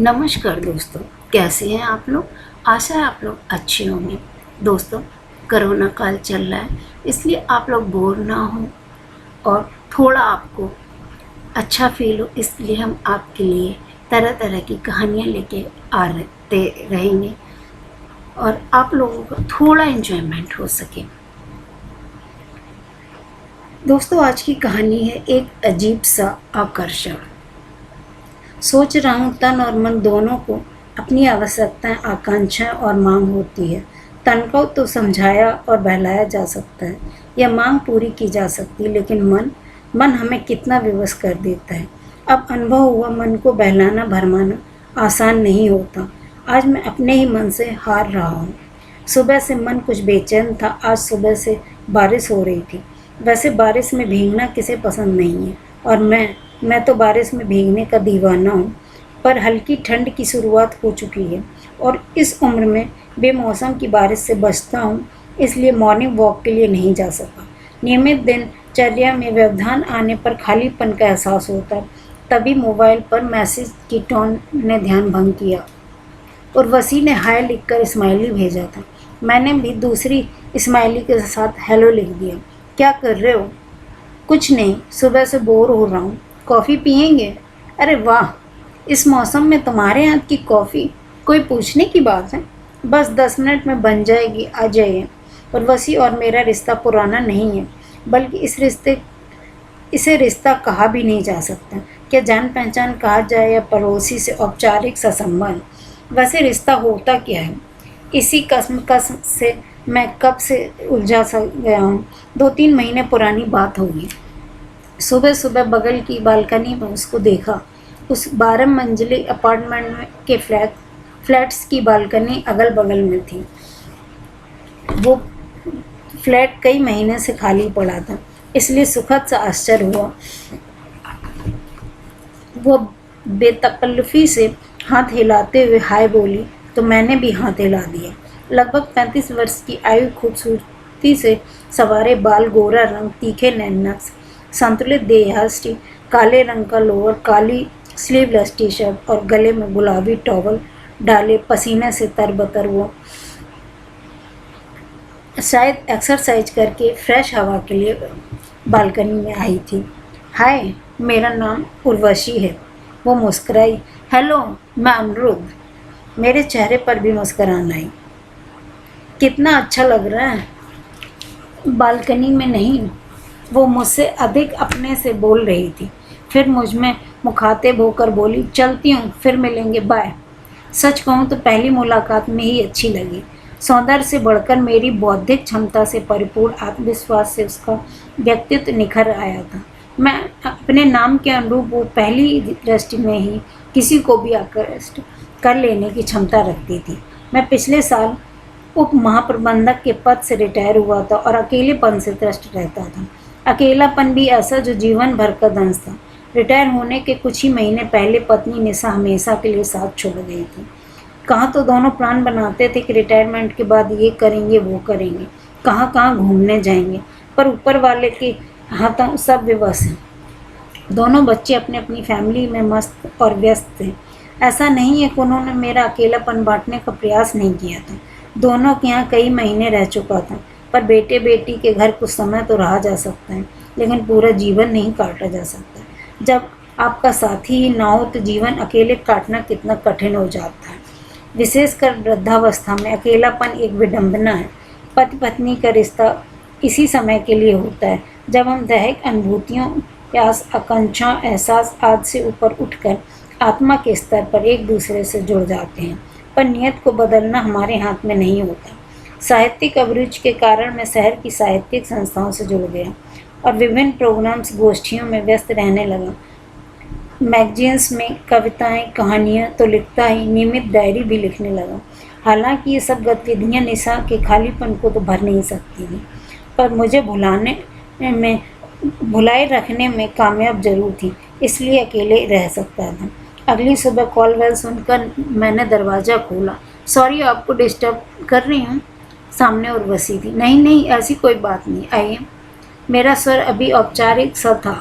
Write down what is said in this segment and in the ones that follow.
नमस्कार दोस्तों, कैसे हैं आप लोग। आशा है आप लोग अच्छे होंगे। दोस्तों, कोरोना काल चल रहा है, इसलिए आप लोग बोर ना हो और थोड़ा आपको अच्छा फील हो, इसलिए हम आपके लिए तरह तरह की कहानियाँ लेके आते रहेंगे और आप लोगों को थोड़ा एंजॉयमेंट हो सके। दोस्तों, आज की कहानी है एक अजीब सा आकर्षण। सोच रहा हूँ, तन और मन दोनों को अपनी आवश्यकताएं, आकांक्षाएं और मांग होती है। तन को तो समझाया और बहलाया जा सकता है, यह मांग पूरी की जा सकती है, लेकिन मन हमें कितना विवश कर देता है। अब अनुभव हुआ, मन को बहलाना भरमाना आसान नहीं होता। आज मैं अपने ही मन से हार रहा हूँ। सुबह से मन कुछ बेचैन था। आज सुबह से बारिश हो रही थी। वैसे बारिश में भीगना किसे पसंद नहीं है, और मैं तो बारिश में भीगने का दीवाना हूँ। पर हल्की ठंड की शुरुआत हो चुकी है और इस उम्र में बेमौसम की बारिश से बचता हूँ, इसलिए मॉर्निंग वॉक के लिए नहीं जा सका। नियमित दिनचर्या में व्यवधान आने पर खालीपन का एहसास होता है। तभी मोबाइल पर मैसेज की टोन ने ध्यान भंग किया और वसी ने हाय लिखकर स्माइली भेजा था। मैंने भी दूसरी स्माइली के साथ हेलो लिख दिया। क्या कर रहे हो? कुछ नहीं, सुबह से बोर हो रहा हूँ। कॉफ़ी पियेंगे? अरे वाह, इस मौसम में तुम्हारे हाथ की कॉफ़ी कोई पूछने की बात है। बस 10 मिनट में बन जाएगी, आ जाइए। और वसी और मेरा रिश्ता पुराना नहीं है, बल्कि इसे रिश्ता कहा भी नहीं जा सकता। क्या जान पहचान कहा जाए या पड़ोसी से औपचारिक सा संबंध। वैसे रिश्ता होता क्या है, इसी कसम से मैं कब से उलझा सा गया हूँ। 2-3 महीने पुरानी बात होगी। सुबह सुबह बगल की बालकनी में उसको देखा। उस 12 मंजिले अपार्टमेंट के फ्लैट्स की बालकनी अगल बगल में थी। वो फ्लैट कई महीने से खाली पड़ा था, इसलिए सुखद सा आश्चर्य हुआ। वो बेतकल्लुफ़ी से हाथ हिलाते हुए हाय बोली, तो मैंने भी हाथ हिला दिया। लगभग 35 वर्ष की आयु, खूबसूरती से सवारे बाल, गोरा रंग, तीखे नैनक्स, संतुलित देहयष्टि, काले रंग का लोअर, काली स्लीवलेस टी शर्ट और गले में गुलाबी टॉवल डाले पसीने से तरबतर वो शायद एक्सरसाइज करके फ्रेश हवा के लिए बालकनी में आई थी। हाय, मेरा नाम उर्वशी है। वो मुस्कुराई। हेलो, मैं अमरुद। मेरे चेहरे पर भी मुस्कुराहट आई। कितना अच्छा लग रहा है। बालकनी में नहीं, वो मुझसे अधिक अपने से बोल रही थी। फिर मुझ में मुखातिब होकर बोली, चलती हूँ, फिर मिलेंगे, बाय। सच कहूँ तो पहली मुलाकात में ही अच्छी लगी। सौंदर्य से बढ़कर मेरी बौद्धिक क्षमता से परिपूर्ण आत्मविश्वास से उसका व्यक्तित्व निखर आया था। मैं अपने नाम के अनुरूप वो पहली दृष्टि में ही किसी को भी आकृष्ट कर लेने की क्षमता रखती थी। मैं पिछले साल उप महाप्रबंधक के पद से रिटायर हुआ था और अकेलेपन से त्रस्त रहता था। अकेलापन भी ऐसा जो जीवन भर का दंश था। रिटायर होने के कुछ ही महीने पहले पत्नी निशा हमेशा के लिए साथ छोड़ गई थी। कहाँ तो दोनों प्लान बनाते थे कि रिटायरमेंट के बाद ये करेंगे, वो करेंगे, कहाँ कहाँ घूमने जाएंगे, पर ऊपर वाले के हाथों सब विवश हैं। दोनों बच्चे अपनी अपनी फैमिली में मस्त और व्यस्त थे। ऐसा नहीं है कि उन्होंने मेरा अकेलापन बांटने का प्रयास नहीं किया था। दोनों के यहाँ कई महीने रह चुका था, पर बेटे बेटी के घर कुछ समय तो रहा जा सकता है, लेकिन पूरा जीवन नहीं काटा जा सकता। जब आपका साथी ही ना हो तो जीवन अकेले काटना कितना कठिन हो जाता है। विशेषकर वृद्धावस्था में अकेलापन एक विडंबना है। पति पत्नी का रिश्ता इसी समय के लिए होता है जब हम दैहिक अनुभूतियों, प्यास, आकांक्षा, एहसास आदि से ऊपर उठकर आत्मा के स्तर पर एक दूसरे से जुड़ जाते हैं। पर नियत को बदलना हमारे हाथ में नहीं होता। साहित्यिक अभिरुचि के कारण मैं शहर की साहित्यिक संस्थाओं से जुड़ गया और विभिन्न प्रोग्राम्स, गोष्ठियों में व्यस्त रहने लगा। मैगजीन्स में कविताएं, कहानियां तो लिखता ही, नियमित डायरी भी लिखने लगा। हालांकि ये सब गतिविधियां निशा के खालीपन को तो भर नहीं सकती थी, पर मुझे भुलाए रखने में कामयाब जरूर थी, इसलिए अकेले रह सकता था। अगली सुबह कॉल बेल सुनकर मैंने दरवाज़ा खोला। सॉरी, आपको डिस्टर्ब कर रही हूँ? सामने उर्वशी थी। नहीं नहीं, ऐसी कोई बात नहीं, आइए। मेरा स्वर अभी औपचारिक सा था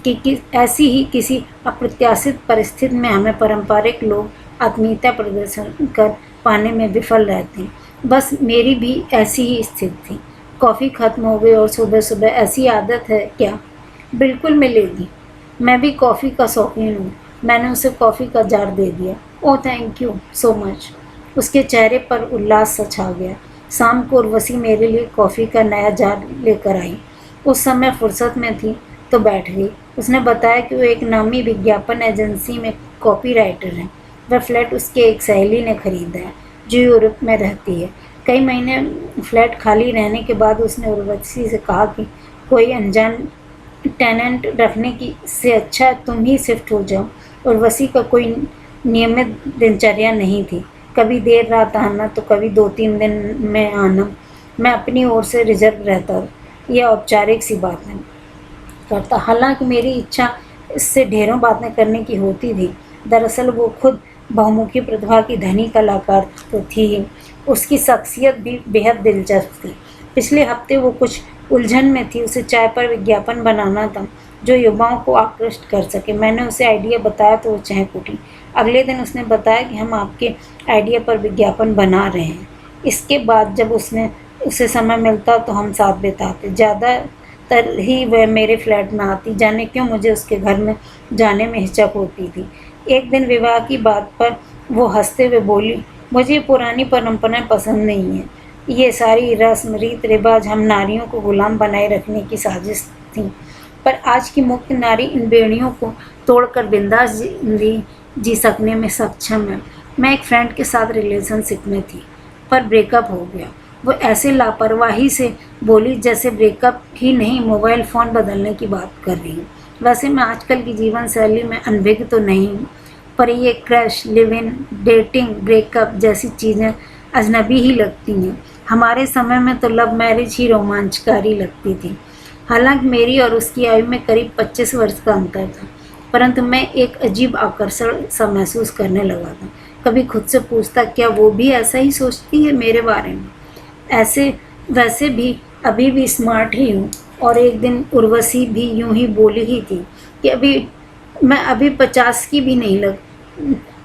कि ऐसी ही किसी अप्रत्याशित परिस्थिति में हमें पारंपरिक लोग आत्मीयता प्रदर्शन कर पाने में विफल रहते हैं। बस मेरी भी ऐसी ही स्थिति थी। कॉफ़ी खत्म हो गई और सुबह सुबह ऐसी आदत है क्या? बिल्कुल मिलेगी। मैं भी कॉफ़ी का शौकीन हूँ। मैंने उसे कॉफ़ी का जार दे दिया। Oh thank you so much. उसके चेहरे पर उल्लास सा छा गया। शाम को उर्वशी मेरे लिए कॉफ़ी का नया जार लेकर आई। उस समय फुर्सत में थी तो बैठ गई। उसने बताया कि वो एक नामी विज्ञापन एजेंसी में कॉपी राइटर हैं। वह फ्लैट उसके एक सहेली ने खरीदा है जो यूरोप में रहती है। कई महीने फ्लैट खाली रहने के बाद उसने उर्वशी से कहा कि कोई अनजान टेनेंट रखने की से अच्छा तुम ही शिफ्ट हो जाओ। उर्वशी का कोई नियमित दिनचर्या नहीं थी। कभी देर रात आना तो कभी 2-3 दिन में आना। मैं अपनी ओर से रिजर्व रहता। यह औपचारिक सी बात है करता। हालांकि मेरी इच्छा इससे ढेरों बातें करने की होती थी। दरअसल वो खुद बहुमुखी प्रतिभा की धनी कलाकार तो थी ही। उसकी शख्सियत भी बेहद दिलचस्प थी। पिछले हफ्ते वो कुछ उलझन में थी। उसे चाय पर विज्ञापन बनाना था जो युवाओं को आकृष्ट कर सके। मैंने उसे आइडिया बताया तो वो चहक उठी। अगले दिन उसने बताया कि हम आपके आइडिया पर विज्ञापन बना रहे हैं। इसके बाद जब उसे समय मिलता तो हम साथ बिताते। ज़्यादातर ही वह मेरे फ्लैट में आती। जाने क्यों मुझे उसके घर में जाने में हिचक होती थी। एक दिन विवाह की बात पर वो हंसते हुए बोली, मुझे पुरानी परंपराएं पसंद नहीं हैं। ये सारी रस्म रीत रिवाज हम नारियों को गुलाम बनाए रखने की साजिश थी। पर आज की मुक्त नारी इन बेड़ियों को तोड़कर बिंदास जिंदगी जी सकने में सक्षम है। मैं एक फ्रेंड के साथ रिलेशनशिप में थी पर ब्रेकअप हो गया। वो ऐसे लापरवाही से बोली जैसे ब्रेकअप ही नहीं मोबाइल फ़ोन बदलने की बात कर रही हूँ। वैसे मैं आजकल की जीवन शैली में अनभिज्ञ तो नहीं हूँ, पर ये crush, live in, dating, breakup जैसी चीज़ें अजनबी ही लगती हैं। हमारे समय में तो लव मैरिज ही रोमांचकारी लगती थी। हालांकि मेरी और उसकी आयु में करीब 25 वर्ष का अंतर था, परंतु मैं एक अजीब आकर्षण सा महसूस करने लगा था। कभी खुद से पूछता क्या वो भी ऐसा ही सोचती है मेरे बारे में। ऐसे वैसे भी अभी भी स्मार्ट ही हूँ। और एक दिन उर्वशी भी यूं ही बोली ही थी कि मैं अभी 50 की भी नहीं लग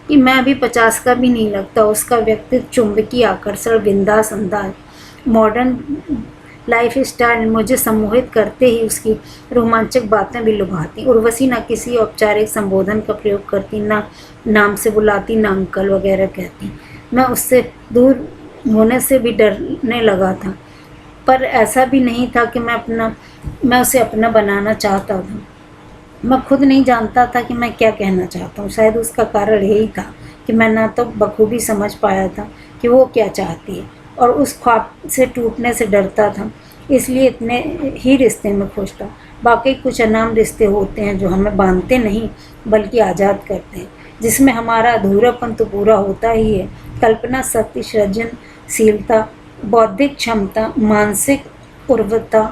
कि मैं अभी 50 का भी नहीं लगता। उसका व्यक्तित्व, चुंबकीय आकर्षण, बिंदास अंदाज, मॉडर्न लाइफ स्टाइल मुझे सम्मोहित करते ही उसकी रोमांचक बातें भी लुभाती। उर्वशी न किसी औपचारिक संबोधन का प्रयोग करती, ना नाम से बुलाती, ना अंकल वगैरह कहती। मैं उससे दूर होने से भी डरने लगा था, पर ऐसा भी नहीं था कि मैं उसे अपना बनाना चाहता था। मैं खुद नहीं जानता था कि मैं क्या कहना चाहता हूँ। शायद उसका कारण यही था कि मैं ना तो बखूबी समझ पाया था कि वो क्या चाहती है और उस ख्वाब से टूटने से डरता था, इसलिए इतने ही रिश्ते में खुश था। बाकी कुछ अनाम रिश्ते होते हैं जो हमें बांधते नहीं बल्कि आज़ाद करते हैं, जिसमें हमारा अधूरापन तो पूरा होता ही है। कल्पना शक्ति, सृजनशीलता, बौद्धिक क्षमता, मानसिक उर्वरता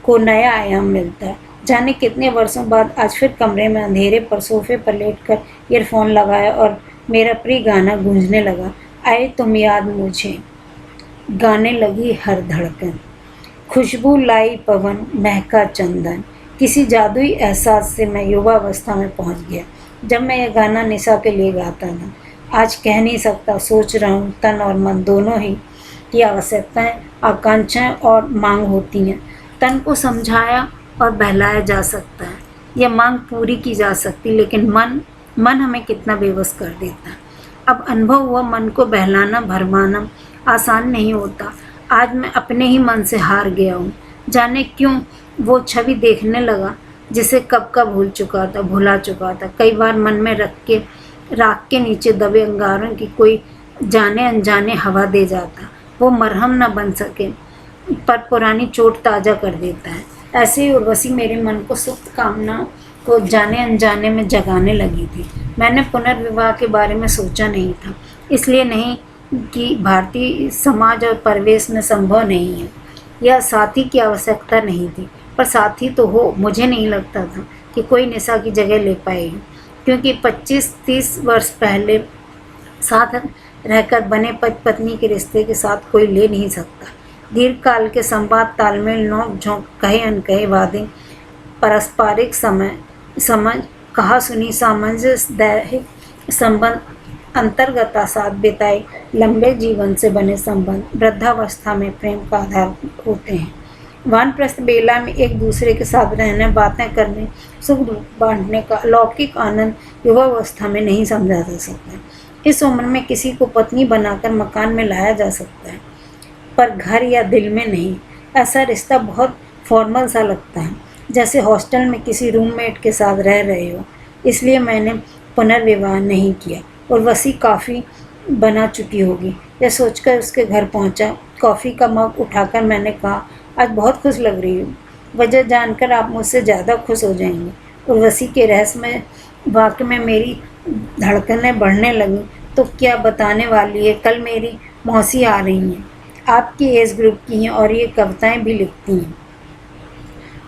को नया आयाम मिलता है। जाने कितने वर्षों बाद आज फिर कमरे में अंधेरे पर सोफे पर लेटकर ईयरफोन लगाया और मेरा प्रिय गाना गूंजने लगा। आए तुम याद मुझे, गाने लगी हर धड़कन, खुशबू लाई पवन, महका चंदन। किसी जादुई एहसास से मैं युवावस्था में पहुंच गया जब मैं यह गाना निशा के लिए गाता था। आज कह नहीं सकता, सोच रहा हूँ। तन और मन दोनों ही की आवश्यकताएं, आकांक्षाएं और मांग होती हैं। तन को समझाया और बहलाया जा सकता है, यह मांग पूरी की जा सकती, लेकिन मन हमें कितना बेबस कर देता है। अब अनुभव हुआ मन को बहलाना, भरमाना आसान नहीं होता। आज मैं अपने ही मन से हार गया हूँ। जाने क्यों वो छवि देखने लगा जिसे कब का भुला चुका था। कई बार मन में राख के नीचे दबे अंगारों की कोई जाने अनजाने हवा दे जाता। वो मरहम न बन सके पर पुरानी चोट ताज़ा कर देता है। ऐसे ही उर्वशी मेरे मन को सुप्त कामना को जाने अनजाने में जगाने लगी थी। मैंने पुनर्विवाह के बारे में सोचा नहीं था, इसलिए नहीं कि भारतीय समाज और परिवेश में संभव नहीं है। यह साथी की आवश्यकता नहीं थी, पर साथी तो हो। मुझे नहीं लगता था कि कोई निशा की जगह ले पाएगी, क्योंकि 25-30 वर्ष पहले साथ रहकर बने पति पत्नी के रिश्ते के साथ कोई ले नहीं सकता। दीर्घकाल के संवाद, तालमेल, नोक झोंक, कहे अनकहे वादे, पारस्परिक समझ, कहा सुनी, सामंजस्य, दैहिक संबंध, अंतर्गता साथ बिताए लंबे जीवन से बने संबंध वृद्धावस्था में प्रेम का आधार होते हैं। वानप्रस्थ बेला में एक दूसरे के साथ रहने, बातें करने, सुख दुख बांटने का अलौकिक आनंद युवावस्था में नहीं समझा जा सकता। इस उम्र में किसी को पत्नी बनाकर मकान में लाया जा सकता है, पर घर या दिल में नहीं। ऐसा रिश्ता बहुत फॉर्मल सा लगता है, जैसे हॉस्टल में किसी रूममेट के साथ रह रहे हो। इसलिए मैंने पुनर्विवाह नहीं किया। उर्वशी काफ़ी बना चुकी होगी, यह सोचकर उसके घर पहुंचा। कॉफ़ी का मग उठाकर मैंने कहा, आज बहुत खुश लग रही हूँ। वजह जानकर आप मुझसे ज़्यादा खुश हो जाएंगे। उर्वशी के रहस्यमय वाक्य में मेरी धड़कनें बढ़ने लगीं। तो क्या बताने वाली है? कल मेरी मौसी आ रही हैं, आपकी एज ग्रुप की हैं और ये कविताएं भी लिखती हैं।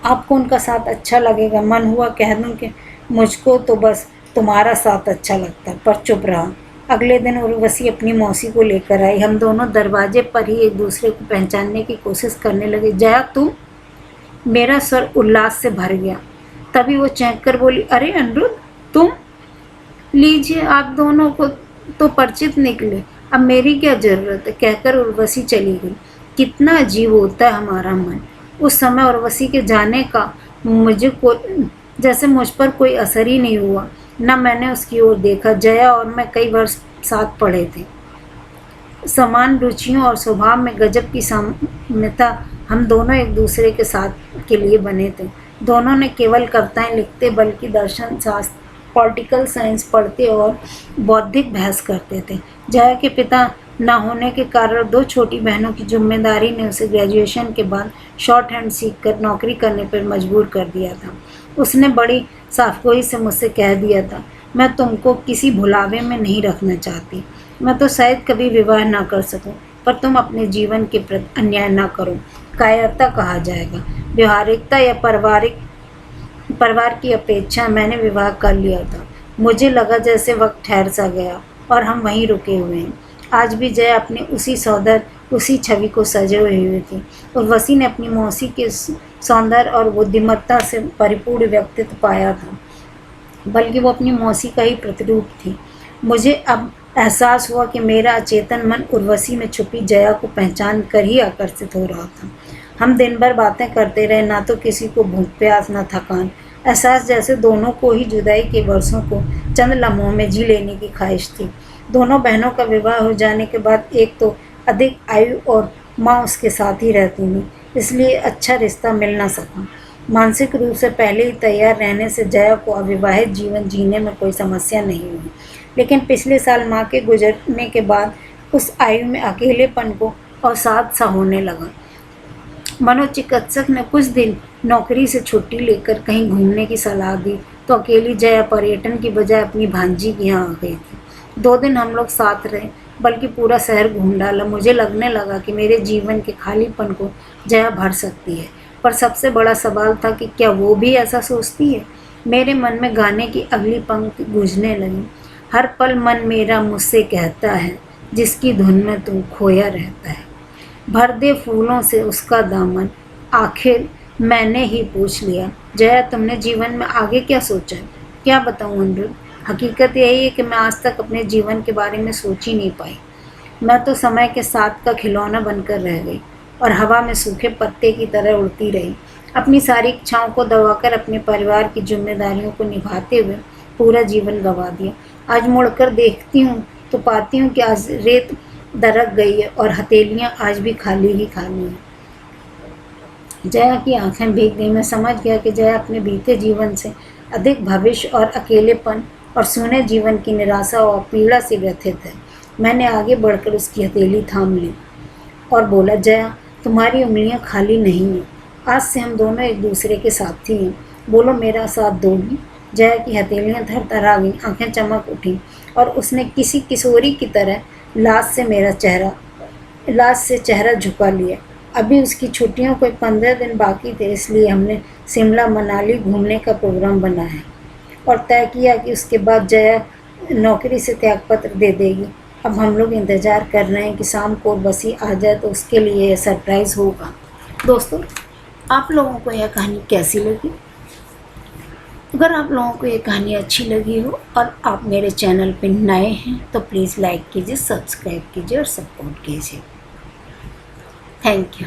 आपको उनका साथ अच्छा लगेगा। मन हुआ कह दूं कि मुझको तो बस तुम्हारा साथ अच्छा लगता है, पर चुप रहा। अगले दिन उर्वशी अपनी मौसी को लेकर आई। हम दोनों दरवाजे पर ही एक दूसरे को पहचानने की कोशिश करने लगे। जया तुम? मेरा स्वर उल्लास से भर गया। तभी वो चौंक कर बोली, अरे अनिरुद्ध, तुम? लीजिए, आप दोनों को तो परिचित निकले, अब मेरी क्या ज़रूरत है, कहकर उर्वशी चली गई। कितना अजीब होता है हमारा मन। उस समय उर्वशी के जाने का जैसे मुझ पर कोई असर ही नहीं हुआ, न मैंने उसकी ओर देखा। जया और मैं कई वर्ष साथ पढ़े थे। समान रुचियों और स्वभाव में गजब की साम्यता हम दोनों एक दूसरे के साथ के लिए बने थे। दोनों ने केवल कविताएं लिखते बल्कि दर्शन शास्त्र, पॉलिटिकल साइंस पढ़ते और बौद्धिक बहस करते थे। जया के पिता न होने के कारण 2 छोटी बहनों की जिम्मेदारी ने उसे ग्रेजुएशन के बाद शॉर्ट हैंड सीखकर नौकरी करने पर मजबूर कर दिया था। उसने बड़ी साफगोई से मुझसे कह दिया था, मैं तुमको किसी भुलावे में नहीं रखना चाहती। मैं तो शायद कभी विवाह ना कर सकूं, पर तुम अपने जीवन के प्रति अन्याय ना करो। कायरता कहा जाएगा। व्यवहारिकता या परिवार की अपेक्षा मैंने विवाह कर लिया था। मुझे लगा जैसे वक्त ठहर सा गया और हम वहीं रुके हुए हैं। आज भी जया अपने उसी सौंदर्य, उसी छवि को सजे हुए थी। उर्वशी ने अपनी मौसी के सौंदर्य और बुद्धिमत्ता से परिपूर्ण व्यक्तित्व पाया था, बल्कि वो अपनी मौसी का ही प्रतिरूप थी। मुझे अब एहसास हुआ कि मेरा अचेतन मन उर्वशी में छुपी जया को पहचान कर ही आकर्षित हो रहा था। हम दिन भर बातें करते रहे, ना तो किसी को भूख प्यास न थकान। एहसास जैसे दोनों को ही जुदाई के वर्षों को चंद लम्हों में जी लेने की ख्वाहिश थी। दोनों बहनों का विवाह हो जाने के बाद एक तो अधिक आयु और माँ उसके साथ ही रहती थी, इसलिए अच्छा रिश्ता मिल ना सका। मानसिक रूप से पहले ही तैयार रहने से जया को अविवाहित जीवन जीने में कोई समस्या नहीं हुई। लेकिन पिछले साल माँ के गुजरने के बाद उस आयु में अकेलेपन को अवसाद सा होने लगा। मनोचिकित्सक ने कुछ दिन नौकरी से छुट्टी लेकर कहीं घूमने की सलाह दी, तो अकेली जया पर्यटन की बजाय अपनी भांजी के यहाँ आ गई थी। 2 दिन हम लोग साथ रहे, बल्कि पूरा शहर घूम डाला। मुझे लगने लगा कि मेरे जीवन के खालीपन को जया भर सकती है, पर सबसे बड़ा सवाल था कि क्या वो भी ऐसा सोचती है। मेरे मन में गाने की अगली पंक्ति गूंजने लगी। हर पल मन मेरा मुझसे कहता है, जिसकी धुन में तू खोया रहता है। भर दे फूलों से उसका दामन, आखिर मैंने ही पूछ लिया, जया तुमने जीवन में आगे क्या सोचा है? क्या बताऊँ अनिरुद्ध, हकीकत यही है कि मैं आज तक अपने जीवन के बारे में सोच ही नहीं पाई। मैं तो समय के साथ का खिलौना बनकर रह गई और हवा में सूखे पत्ते की तरह उड़ती रही। अपनी सारी इच्छाओं को दबाकर अपने परिवार की जिम्मेदारियों को निभाते हुए पूरा जीवन गंवा दिया। आज मुड़कर देखती हूँ तो पाती हूँ कि आज रेत दरक गई है और हथेलियाँ आज भी खाली ही खाली हैं। जया की आंखें भीग गई। मैं समझ गया कि जया अपने बीते जीवन से अधिक भविष्य और अकेलेपन और सूने जीवन की निराशा और पीड़ा से व्यथित है। मैंने आगे बढ़कर उसकी हथेली थाम ली और बोला, जया तुम्हारी उंगलियां खाली नहीं हैं। आज से हम दोनों एक दूसरे के साथी हैं। बोलो, मेरा साथ दोगी? जया की हथेलियां थरथरा गईं, आंखें चमक उठीं और उसने किसी किशोरी की तरह लाश से चेहरा झुका लिया। अभी उसकी छुट्टियों को 15 दिन बाकी थे, इसलिए हमने शिमला मनाली घूमने का प्रोग्राम बनाया है और तय किया कि उसके बाद जया नौकरी से त्यागपत्र दे देगी। अब हम लोग इंतज़ार कर रहे हैं कि शाम को उर्वशी आ जाए तो उसके लिए यह सरप्राइज़ होगा। दोस्तों, आप लोगों को यह कहानी कैसी लगी? अगर आप लोगों को ये कहानी अच्छी लगी हो और आप मेरे चैनल पे नए हैं तो प्लीज़ लाइक कीजिए, सब्सक्राइब कीजिए और सपोर्ट कीजिए। Thank you.